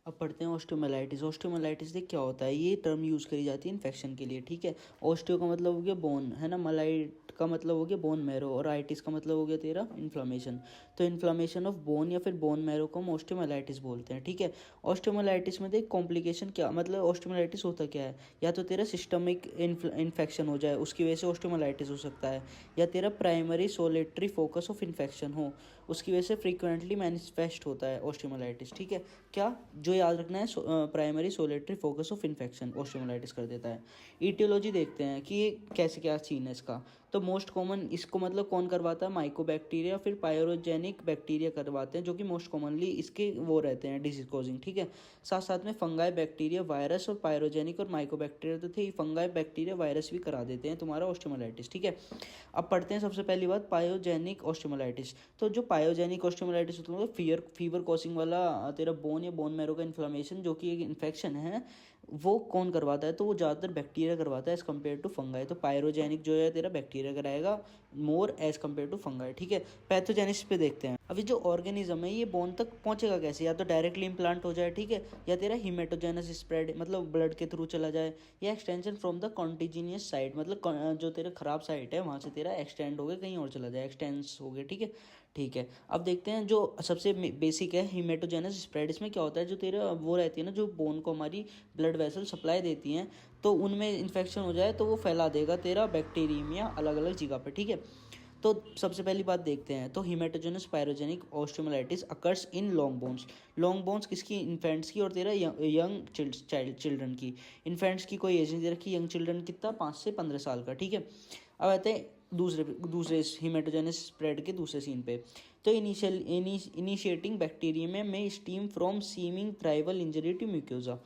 अब पढ़ते हैं ऑस्टियोमाइलाइटिस। ऑस्टियोमाइलाइटिस देख क्या होता है, ये टर्म यूज़ करी जाती है इन्फेक्शन के लिए, ठीक है। ऑस्टियो का मतलब हो गया बोन, है ना, माइलाइट का मतलब हो गया बोन मैरो, और आइटिस का मतलब हो गया तेरा इन्फ्लामेशन। तो इन्फ्लामेशन ऑफ बोन या फिर बोन मैरो को हम ऑस्टियोमाइलाइटिस बोलते हैं, ठीक है। ऑस्टियोमाइलाइटिस में देख कॉम्प्लिकेशन क्या, मतलब ऑस्टियोमाइलाइटिस होता क्या है, या तो तेरा सिस्टमिक इन्फेक्शन हो जाए उसकी वजह से ऑस्टियोमाइलाइटिस हो सकता है, या तेरा primary solitary focus of infection हो उसकी वजह से फ्रीक्वेंटली मैनिफेस्ट होता है ऑस्टियोमाइलाइटिस, ठीक है। क्या जो याद रखना है, primary solitary focus of infection osteomyelitis कर देता है। ईटियोलॉजी देखते हैं कि ये कैसे क्या सीन है इसका। तो मोस्ट कॉमन इसको मतलब कौन करवाता है, माइकोबैक्टीरिया फिर पायरोजेनिक बैक्टीरिया करवाते हैं, जो कि मोस्ट कॉमनली इसके वो रहते हैं डिजीज कॉजिंग, ठीक है। साथ साथ में फंगाई बैक्टीरिया वायरस और पायरोजेनिक और माइकोबैक्टीरिया तो थे, फंगाई बैक्टीरिया वायरस भी करा देते हैं तुम्हारा ऑस्टियोमाइलाइटिस, ठीक है। अब पढ़ते हैं सबसे पहली बात पायोजेनिक ऑस्टियोमाइलाइटिस। तो जो पायोजेनिक ऑस्टियोमाइलाइटिस होता है फीवर कॉसिंग वाला तेरा बोन या बोन मैरो का इन्फ्लामेशन जो कि एक इन्फेक्शन है, वो कौन करवाता है, तो वो ज़्यादातर बैक्टीरिया करवाता है एज़ कम्पेयर टू फंगाई। तो पायरोजेनिक जो है तेरा बैक्टीरिया कराएगा मोर एज़ कम्पेयर टू फंगाई, ठीक है। पैथोजेनिस पे देखते हैं। अभी जो ऑर्गेनिज्म है ये बोन तक पहुंचेगा कैसे, या तो डायरेक्टली इम्प्लांट हो जाए, ठीक है, या तेरा हिमेटोजेनस स्प्रेड मतलब ब्लड के थ्रू चला जाए, या एक्सटेंशन फ्रॉम द कॉन्टिजीनियस साइड मतलब जो तेरा खराब साइट है वहाँ से तेरा एक्सटेंड हो गया कहीं और चला जाए, एक्सटेंस हो गया, ठीक है। ठीक है, अब देखते हैं जो सबसे बेसिक है हिमेटोजेनस स्प्रेड। इसमें क्या होता है, जो तेरा वो रहती है ना, जो बोन को हमारी ब्लड वेसल सप्लाई देती हैं, तो उनमें इन्फेक्शन हो जाए तो वो फैला देगा तेरा बैक्टीरियमिया अलग अलग जगह पे, ठीक है। तो सबसे पहली बात देखते हैं, तो haematogenous pyogenic osteomyelitis occurs in long bones. Long bones किसकी, इन्फेंट्स की और तेरा यंग चिल्ड्रन की। इन्फेंट्स की कोई एज नहीं दे रखी, यंग चिल्ड्रन कितना 5 से 15 साल का, ठीक है। अब आते हैं दूसरे हिमेटोजेनस स्प्रेड के दूसरे सीन पे। तो इनिशिएटिंग बैक्टीरिया में stem from seeming trivial injury to mucosa,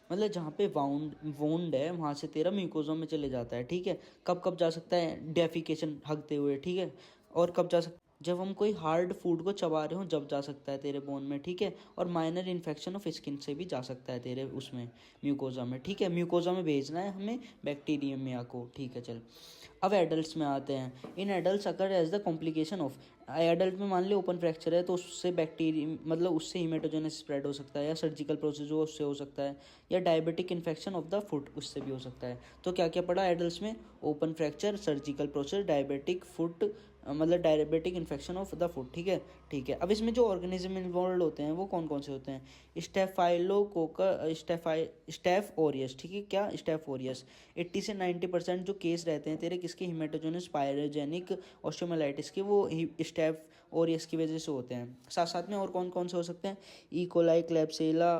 मतलब जहाँ पे वोंड है वहाँ से तेरा म्यूकोजा में चले जाता है, ठीक है। कब कब जा सकता है, डेफिकेशन हगते हुए, ठीक है। और कब जा सकता, जब हम कोई हार्ड फूड को चबा रहे हो जब जा सकता है तेरे बोन में, ठीक है। और माइनर इन्फेक्शन ऑफ स्किन से भी जा सकता है तेरे उसमें म्यूकोजा में, ठीक है। म्यूकोजा में भेजना है हमें बैक्टीरियमिया को, ठीक है। चल अब एडल्ट्स में आते हैं। In adults occur as the complication of, adult में मान लो ओपन फ्रैक्चर है तो उससे बैक्टीरिया मतलब उससे हिमेटोजेनस स्प्रेड हो सकता है, या सर्जिकल प्रोसेस हो उससे हो सकता है, या diabetic infection of the foot उससे भी हो सकता है। तो क्या क्या पड़ा एडल्ट्स में, open fracture, surgical process, diabetic foot मतलब diabetic infection of the foot, ठीक है। ठीक है, अब इसमें जो ऑर्गेनिज्म इन्वॉल्व होते हैं वो कौन कौन से होते हैं, स्टेफाइलोकोकस स्टेफ ओरियस, ठीक है। क्या स्टेफ ओरियस, 80 से 90% जो केस रहते हैं तेरे किसके, हिमेटोजेनस पायरोजेनिक ऑस्टियोमाइलाइटिस के, वो स्टेफ ओरियस की वजह से होते हैं। साथ साथ में और कौन कौन से हो सकते हैं, ई कोलाई, क्लेब्सिला,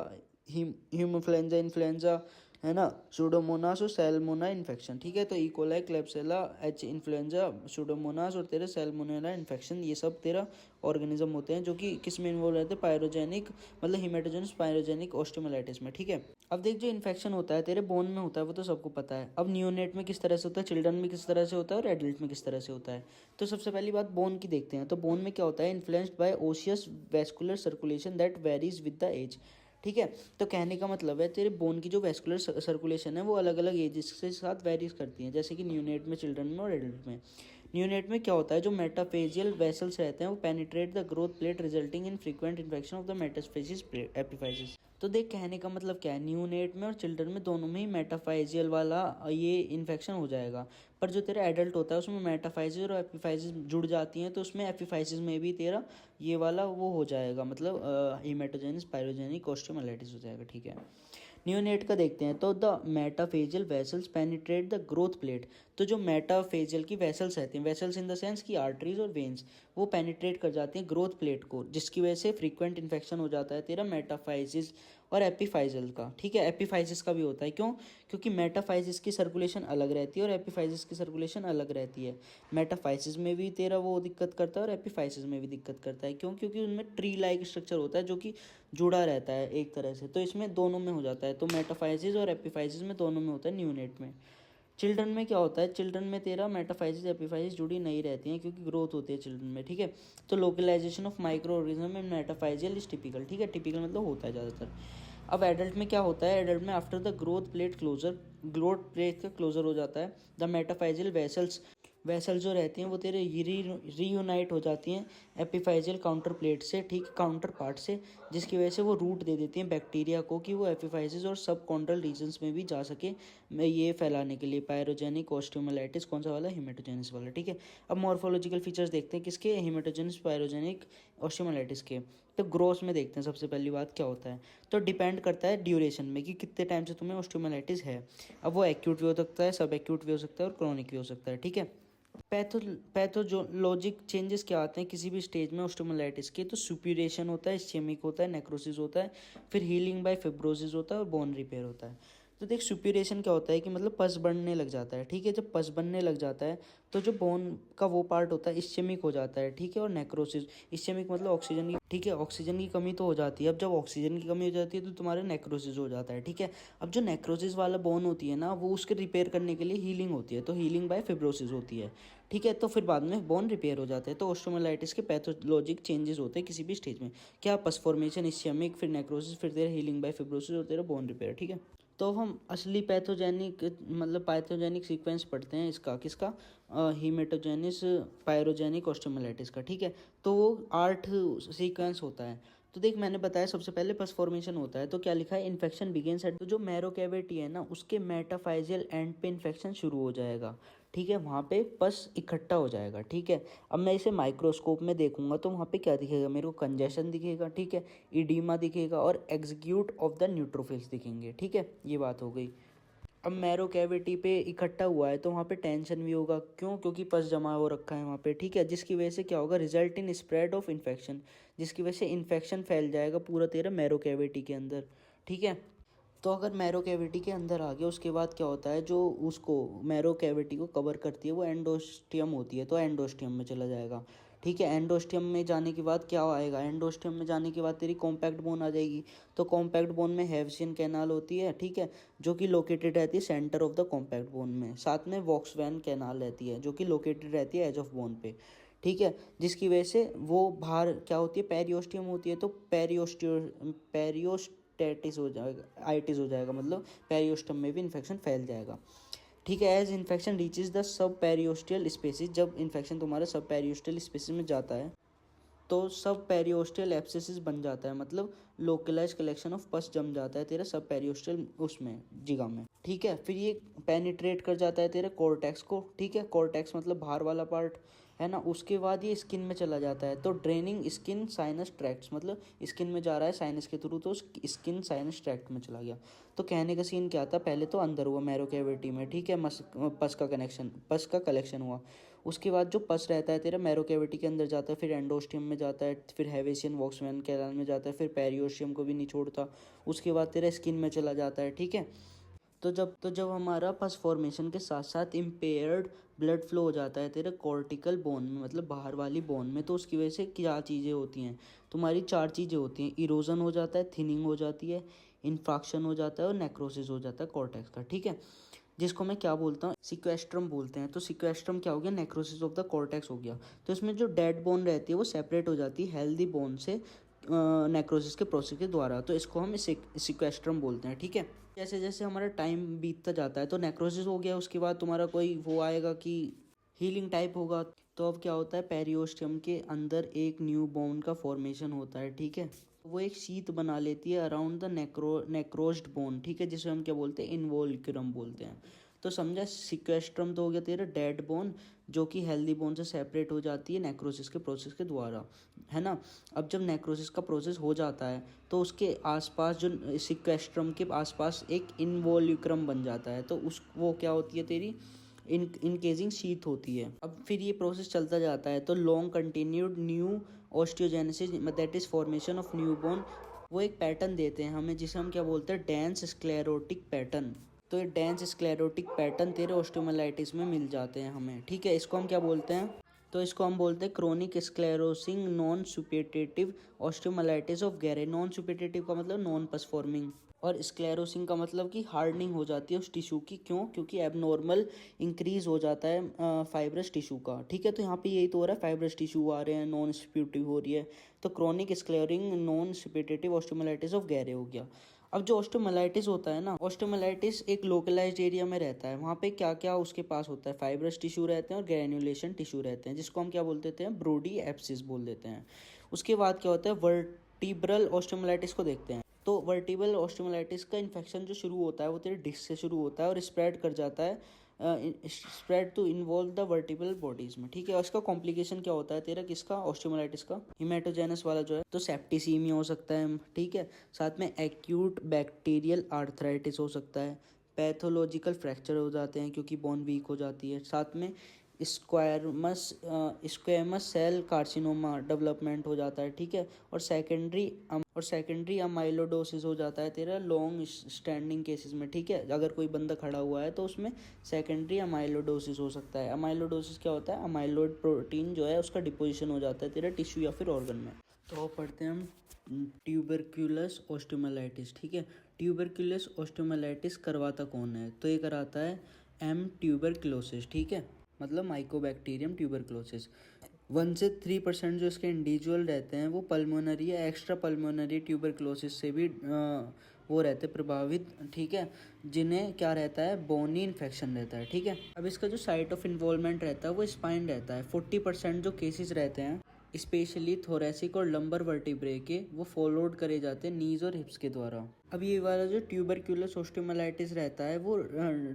हीमोफ्लुएंजा, इन्फ्लुएंजा, है ना, सूडोमोनास और सैल्मोना इन्फेक्शन, ठीक है। तो E coli, Klebsiella, H influenzae, Pseudomonas और तेरे सैल्मोनेला इन्फेक्शन, ये सब तेरा ऑर्गेनिज्म होते हैं जो कि किस में इन्वॉल्व रहते हैं, पायरोजेनिक मतलब हिमेटोजेनस पायरोजेनिक ऑस्टियोमाइलाइटिस में, ठीक है। अब देख जो इन्फेक्शन होता है तेरे बोन में होता है वो तो सबको पता है। अब न्यूनेट में किस तरह से होता है, चिल्ड्रन में किस तरह से होता है, और एडल्ट में किस तरह से होता है। तो सबसे पहली बात बोन की देखते हैं। तो बोन में क्या होता है, influenced by osseous vascular circulation that varies with the age, ठीक है। तो कहने का मतलब है तेरे बोन की जो वेस्कुलर सर्कुलेशन है वो अलग अलग एजेस के साथ वेरीज करती हैं, जैसे कि न्यूनेट में, चिल्ड्रन में और एडल्ट में। न्यूनेट में क्या होता है, जो मेटाफेजियल वेसल्स रहते हैं वो penetrate the growth plate resulting in frequent infection of the metaphysis epiphysis. तो देख कहने का मतलब क्या है, न्यूनेट में और चिल्ड्रन में दोनों में ही मेटाफाइजियल वाला ये इन्फेक्शन हो जाएगा। पर जो तेरा एडल्ट होता है उसमें मेटाफाइजिस और एपिफाइसिस जुड़ जाती हैं, तो उसमें एपिफाइसिस में भी तेरा ये वाला वो हो जाएगा, मतलब हिमेटोजेनस पायरोजेनिक ऑस्टियोमाइलाइटिस हो जाएगा, ठीक है। न्यूनेट का देखते हैं। तो the metaphyseal vessels penetrate the growth plate. तो जो मेटाफेजियल की वेसल्स रहती हैं, वेसल्स इन द सेंस की आर्टरीज और वेन्स, वो पेनिट्रेट कर जाती हैं ग्रोथ प्लेट को, जिसकी वजह से फ्रीक्वेंट इन्फेक्शन हो जाता है तेरा मेटाफाइजिस और एपिफाइजल का, ठीक है। एपिफाइजिस का भी होता है, क्यों, क्योंकि मेटाफाइजिस की सर्कुलेशन अलग रहती है और एपिफाइजिस की सर्कुलेशन अलग रहती है। मेटाफाइजिस में भी तेरा वो दिक्कत करता है और एपिफाइजिस में भी दिक्कत करता है, क्यों, क्योंकि उनमें ट्री लाइक स्ट्रक्चर होता है जो कि जुड़ा रहता है एक तरह से, तो इसमें दोनों में हो जाता है। तो मेटाफाइजिस और एपिफाइजिस में दोनों में होता है न्यूनेट में। चिल्ड्रन में क्या होता है, चिल्ड्रन में तेरा मेटाफाइजिस एपिफाइजिस जुड़ी नहीं रहती हैं क्योंकि ग्रोथ होती है चिल्ड्रन में, ठीक है। तो localization of micro organism in metaphyseal is typical, ठीक है। टिपिकल मतलब होता है ज़्यादातर। अब एडल्ट में क्या होता है, एडल्ट में after the growth plate closure, growth plate का क्लोजर हो जाता है, द मेटाफाइजियल वेसल्स वेसल जो रहती हैं वो तेरे रीयूनाइट हो जाती हैं एपिफाइजियल काउंटर प्लेट से, ठीक, काउंटर पार्ट से, जिसकी वजह से वो रूट दे देती हैं बैक्टीरिया को कि वो एपिफाइसिस और सब कॉन्ड्रल रीजन्स में भी जा सके ये फैलाने के लिए। पायरोजेनिक ऑस्टियोमाइलाइटिस कौन सा वाला? हेमेटोजेनिस वाला, ठीक है। अब मॉर्फोलॉजिकल फीचर्स देखते हैं किसके? हेमेटोजेनिस पायरोजेनिक ऑस्टियोमाइलाइटिस के। तो ग्रोथ में देखते हैं सबसे पहली बात क्या होता है। तो डिपेंड करता है ड्यूरेशन में कि कितने टाइम से तुम्हें ऑस्टियोमाइलाइटिस है। अब वो एक्यूट भी हो सकता है, सब एक्यूट भी हो सकता है और क्रॉनिक भी हो सकता है, ठीक है। पैथोलॉजिक चेंजेस क्या आते हैं किसी भी स्टेज में ऑस्टियोमाइलाइटिस के? तो सुप्यूरेशन होता है, इस्चेमिक होता है, नेक्रोसिस होता है, फिर हीलिंग बाय फिब्रोसिस होता है और बोन रिपेयर होता है। तो देख, सुप्यूरेशन क्या होता है कि मतलब पस बनने लग जाता है, ठीक है। जब पस बनने लग जाता है तो जो बोन का वो पार्ट होता है इस्चेमिक हो जाता है, ठीक है। और नेक्रोसिस, इस्चेमिक मतलब ऑक्सीजन की, ठीक है, ऑक्सीजन की कमी तो हो जाती है। अब जब ऑक्सीजन की कमी हो जाती है तो तुम्हारा नेक्रोसिस हो जाता है, ठीक है। अब जो नेक्रोसिस वाला बोन होती है ना, वो उसके रिपेयर करने के लिए हीलिंग होती है, तो हीलिंग बाय फिब्रोसिस होती है, ठीक है। तो फिर बाद में बोन रिपेयर हो जाते हैं। तो ऑस्टियोमाइलाइटिस के पैथोलॉजिक चेंजेस होते हैं किसी भी स्टेज में, क्या? पस फॉर्मेशन, इस्चेमिक, फिर नेक्रोसिस, फिर तेरा हीलिंग बाय फिब्रोसिस और तेरा बोन रिपेयर, ठीक है। तो हम असली पैथोजेनिक मतलब पैथोजेनिक सीक्वेंस पढ़ते हैं इसका, किसका? हीमेटोजेनिस पायरोजेनिक ऑस्टियोमाइलाइटिस का, ठीक है। तो वो 8 सीक्वेंस होता है। तो देख, मैंने बताया सबसे पहले पस फॉर्मेशन होता है, तो क्या लिखा है? इन्फेक्शन बिगिंस एट, तो जो मैरो कैविटी है ना उसके मेटाफाइजियल एंड पे इन्फेक्शन शुरू हो जाएगा, ठीक है। वहाँ पे पस इकट्ठा हो जाएगा, ठीक है। अब मैं इसे माइक्रोस्कोप में देखूंगा तो वहाँ पे क्या दिखेगा मेरे को? कंजेशन दिखेगा, ठीक है, इडीमा दिखेगा और एग्जीक्यूट ऑफ द न्यूट्रोफिल्स दिखेंगे, ठीक है। ये बात हो गई। अब मैरो कैविटी पे इकट्ठा हुआ है तो वहाँ पे टेंशन भी होगा, क्यों? क्योंकि पस जमा हो रखा है वहाँ पे, ठीक है। जिसकी वजह से क्या होगा? Result in spread of infection, जिसकी वजह से इन्फेक्शन फैल जाएगा पूरा तेरा मैरो कैविटी के अंदर, ठीक है। तो अगर मैरो कैविटी के अंदर आ गया उसके बाद क्या होता है? जो उसको मैरो कैविटी को कवर करती है वो एंडोस्टियम होती है, तो एंडोस्टियम में चला जाएगा, ठीक है। एंडोस्टियम में जाने के बाद क्या आएगा? एंडोस्टियम में जाने के बाद तेरी कॉम्पैक्ट बोन आ जाएगी। तो कॉम्पैक्ट बोन में हेवसियन कैनाल होती है, ठीक है, जो कि लोकेटेड रहती है centre of the compact bone में। साथ में वॉक्सवैन कैनाल रहती है जो कि लोकेटेड रहती है एज ऑफ बोन पे, ठीक है। जिसकी वजह से वो बाहर क्या होती है? पेरियोस्टियम होती है, तो पेरियोस्टेटिस हो जाएगा, आइटिस हो जाएगा, मतलब पेरियोस्टम में भी इन्फेक्शन फैल जाएगा, ठीक है। As infection reaches the sub periosteal spaces, जब इन्फेक्शन तुम्हारा सब पेरियोस्टियल स्पेसिस में जाता है तो सब पेरियोस्टियल एब्सेसिस बन जाता है, मतलब लोकलाइज कलेक्शन ऑफ पस जम जाता है तेरा सब पेरियोस्टियल उसमें जिगा में, ठीक है। फिर ये पेनिट्रेट कर जाता है तेरे कॉर्टेक्स को, ठीक है। कॉर्टेक्स मतलब बाहर वाला पार्ट है ना। उसके बाद ये स्किन में चला जाता है, तो ड्रेनिंग स्किन साइनस ट्रैक्ट्स, मतलब स्किन में जा रहा है साइनस के थ्रू, तो स्किन साइनस ट्रैक्ट में चला गया। तो कहने का सीन क्या था? पहले तो अंदर हुआ मैरो कैविटी में, ठीक है, पस का कलेक्शन हुआ। उसके बाद जो पस रहता है तेरा मैरो कैविटी के अंदर जाता है, फिर एंडोस्टियम में जाता है, फिर हेवेसियन वॉक्समैन कैनाल में जाता है, फिर पेरियोस्टियम को भी नहीं छोड़ता। उसके बाद तेरा स्किन में चला जाता है, ठीक है। तो जब हमारा पस फॉर्मेशन के साथ साथ इम्पेयर्ड ब्लड फ्लो हो जाता है तेरे कॉर्टिकल बोन में, मतलब बाहर वाली बोन में, तो उसकी वजह से क्या चीज़ें होती हैं? तुम्हारी 4 चीज़ें होती हैं। इरोजन हो जाता है, थिनिंग हो जाती है, इन्फ्राक्शन हो जाता है और नेक्रोसिस हो जाता है कॉर्टेक्स का, ठीक है। जिसको मैं क्या बोलता हूँ? सिक्वेस्ट्रम बोलते हैं। तो सिक्वेस्ट्रम क्या हो गया? नेक्रोसिस ऑफ द कॉर्टेक्स हो गया। तो इसमें जो डेड बोन रहती है वो सेपरेट हो जाती है हेल्दी बोन से नेक्रोसिस के प्रोसेस के द्वारा, तो इसको हम सिक्वेस्ट्रम बोलते हैं, ठीक है। जैसे जैसे हमारा टाइम बीतता जाता है तो नेक्रोसिस हो गया, उसके बाद तुम्हारा कोई वो आएगा कि हीलिंग टाइप होगा। तो अब क्या होता है? पेरियोस्टियम के अंदर एक न्यू बोन का फॉर्मेशन होता है, ठीक है। वो एक शीत बना लेती है अराउंड द नेक्रोस्ड बोन, ठीक है, जिसे हम क्या बोलते हैं? इन्वोल्क्रम बोलते हैं। तो समझा, सिक्वेस्ट्रम तो हो गया तेरा डेड बोन जो कि हेल्दी बोन से सेपरेट हो जाती है नेक्रोसिस के प्रोसेस के द्वारा, है ना। अब जब नेक्रोसिस का प्रोसेस हो जाता है तो उसके आसपास जो सिक्वेस्ट्रम के आसपास एक इन्वोल्क्रम बन जाता है, तो उस वो क्या होती है तेरी इनकेजिंग शीथ होती है। अब फिर ये प्रोसेस चलता जाता है तो long continued new osteogenesis that is formation of new bone, वो एक पैटर्न देते हैं हमें जिसे हम क्या बोलते हैं? Dense sclerotic pattern. तो ये डेंस स्क्लेरोटिक पैटर्न तेरे ऑस्टियोमाइलाइटिस में मिल जाते हैं हमें, ठीक है। इसको हम क्या बोलते हैं? तो इसको हम बोलते हैं chronic sclerosing non suppurative osteomyelitis of Garre. Non suppurative का मतलब नॉन पस फॉर्मिंग, और स्क्लेरोसिंग का मतलब कि हार्डनिंग हो जाती है उस टिश्यू की, क्यों? क्योंकि एबनॉर्मल इंक्रीज हो जाता है फाइब्रस टिश्यू का, ठीक है। तो यहाँ पे यही तो हो रहा है, फाइब्रस टिश्यू आ रहे हैं, नॉन सुपिटेटिव हो रही है, तो chronic sclerosing non suppurative osteomyelitis of Garre हो गया। अब जो ऑस्टियोमाइलाइटिस होता है ना, ऑस्टियोमाइलाइटिस एक लोकलाइज्ड एरिया में रहता है। वहाँ पे क्या क्या उसके पास होता है, फाइब्रस टिश्यू रहते हैं और ग्रैन्युलेशन टिश्यू रहते हैं, जिसको हम क्या बोल देते हैं, ब्रोडी एब्सिस बोल देते हैं। उसके बाद क्या होता है, वर्टिब्रल ऑस्टियोमाइलाइटिस को देखते हैं। तो वर्टिब्रल ऑस्टियोमाइलाइटिस का इन्फेक्शन जो शुरू होता है वो तेरे डिस्क से शुरू होता है और स्प्रेड कर जाता है, spread to involve the vertebral bodies में, ठीक है। और इसका कॉम्प्लिकेशन क्या होता है तेरा, किसका, ऑस्टियोमाइलाइटिस का, हिमेटोजेनस वाला जो है, तो सेप्टिसीमिया हो सकता है, ठीक है। साथ में एक्यूट बैक्टीरियल आर्थराइटिस हो सकता है, पैथोलॉजिकल फ्रैक्चर हो जाते हैं क्योंकि बोन वीक हो जाती है। साथ में स्क्वेमस सेल कार्सिनोमा डेवलपमेंट हो जाता है, ठीक है। और सेकेंडरी अमाइलोडोसिस हो जाता है तेरा लॉन्ग स्टैंडिंग केसेस में, ठीक है। अगर कोई बंदा खड़ा हुआ है तो उसमें सेकेंडरी अमाइलोडोसिस हो सकता है। अमाइलोडोसिस क्या होता है, अमाइलोइड प्रोटीन जो है उसका डिपोजिशन हो जाता है तेरा टिश्यू या फिर ऑर्गन में। तो पढ़ते हैं हम ट्यूबरक्यूलस ऑस्टियोमाइलाइटिस, ठीक है। ट्यूबरक्यूलस ऑस्टियोमाइलाइटिस करवाता कौन है, तो ये कराता है एम ट्यूबरक्लोसिस, ठीक है, मतलब माइकोबैक्टीरियम ट्यूबरक्लोसिस। 1 से 3% जो इसके इंडिविजुअल रहते हैं वो पल्मोनरी या एक्स्ट्रा पल्मोनरी ट्यूबरक्लोसिस से भी वो रहते प्रभावित, ठीक है, जिन्हें क्या रहता है, बोनी इन्फेक्शन रहता है, ठीक है। अब इसका जो साइट ऑफ इन्वॉल्वमेंट रहता है वो स्पाइन रहता है। 40% जो केसेस रहते हैं स्पेशली थोरेसिक और लंबर वर्टिब्रे के, वो फॉलोड करे जाते हैं नीज और हिप्स के द्वारा। अब ये वाला जो ट्यूबरक्यूलस ऑस्टियोमाइलाइटिस रहता है वो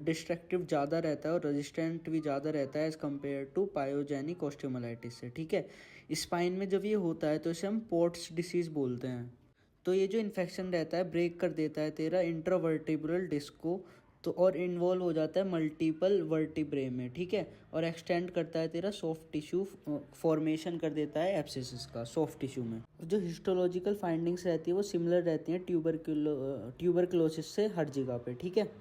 डिस्ट्रक्टिव ज़्यादा रहता है और रेजिस्टेंट भी ज़्यादा रहता है as compare to pyogenic osteomyelitis से, ठीक है। स्पाइन में जब ये होता है तो इसे हम पोर्ट्स डिसीज़ बोलते हैं। तो ये जो इन्फेक्शन रहता है ब्रेक कर देता है तेरा इंट्रावर्टिब्रल डिस्क को, तो और इन्वॉल्व हो जाता है मल्टीपल वर्टिब्रे में, ठीक है। और एक्सटेंड करता है तेरा सॉफ्ट टिश्यू फॉर्मेशन कर देता है एब्सेसिस का सॉफ्ट टिश्यू में। जो हिस्टोलॉजिकल फाइंडिंग्स रहती है वो सिमिलर रहती हैं ट्यूबरक्लोसिस से हर जगह पे, ठीक है।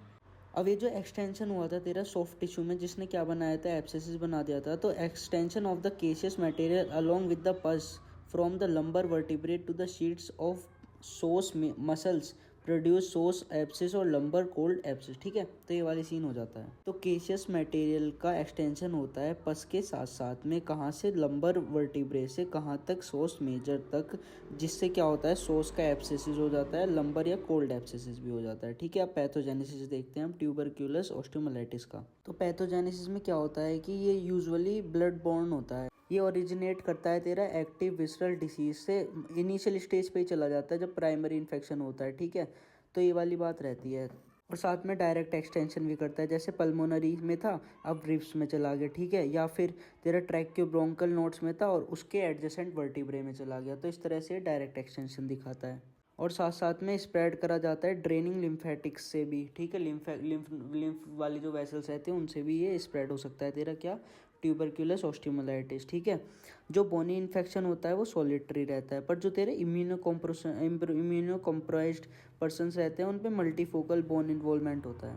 अब ये जो एक्सटेंशन हुआ था तेरा सॉफ्ट टिश्यू में, जिसने क्या बनाया था, एब्सेसिस बना दिया था, तो extension of the caseous material along with the pus from the lumbar vertebrate to the sheaths of psoas muscles produce psoas abscess और लंबर कोल्ड एब्सिस, ठीक है। तो ये वाली सीन हो जाता है। तो केशियस मटेरियल का एक्सटेंशन होता है पस के साथ साथ में, कहाँ से, लंबर वर्टिब्रे से कहाँ तक, सोस मेजर तक, जिससे क्या होता है, सोस का एब्सिस हो जाता है, लंबर या कोल्ड एब्सिस भी हो जाता है, ठीक है। अब पैथोजेनेसिस देखते हैं हम ट्यूबरक्यूलस ऑस्टियोमाइलाइटिस का। तो पैथोजेनेसिस में क्या होता है कि ये यूजुअली ब्लड बॉर्न होता है। ये ओरिजिनेट करता है तेरा एक्टिव विसरल डिसीज से, इनिशियल स्टेज पे ही चला जाता है जब प्राइमरी इन्फेक्शन होता है, ठीक है। तो ये वाली बात रहती है। और साथ में डायरेक्ट एक्सटेंशन भी करता है, जैसे पल्मोनरी में था अब रिब्स में चला गया, ठीक है, या फिर तेरा ट्रैक्योब्रोंकल नोड्स में था और उसके एडजेसेंट वर्टिब्रे में चला गया। तो इस तरह से डायरेक्ट एक्सटेंशन दिखाता है। और साथ साथ में स्प्रेड करा जाता है ड्रेनिंग लिम्फेटिक्स से भी, ठीक है। लिम्फ वाली जो वेसल्स रहते हैं उनसे भी ये स्प्रेड हो सकता है तेरा क्या, ट्यूबरक्यूलस ऑस्टियोमाइलाइटिस, ठीक है। जो बोनी इन्फेक्शन होता है वो सॉलिटरी रहता है, पर जो तेरे इम्यूनो कॉम्प्रोमाइज्ड पर्सन्स रहते हैं उन पे मल्टीफोकल बोन इन्वॉल्वमेंट होता है।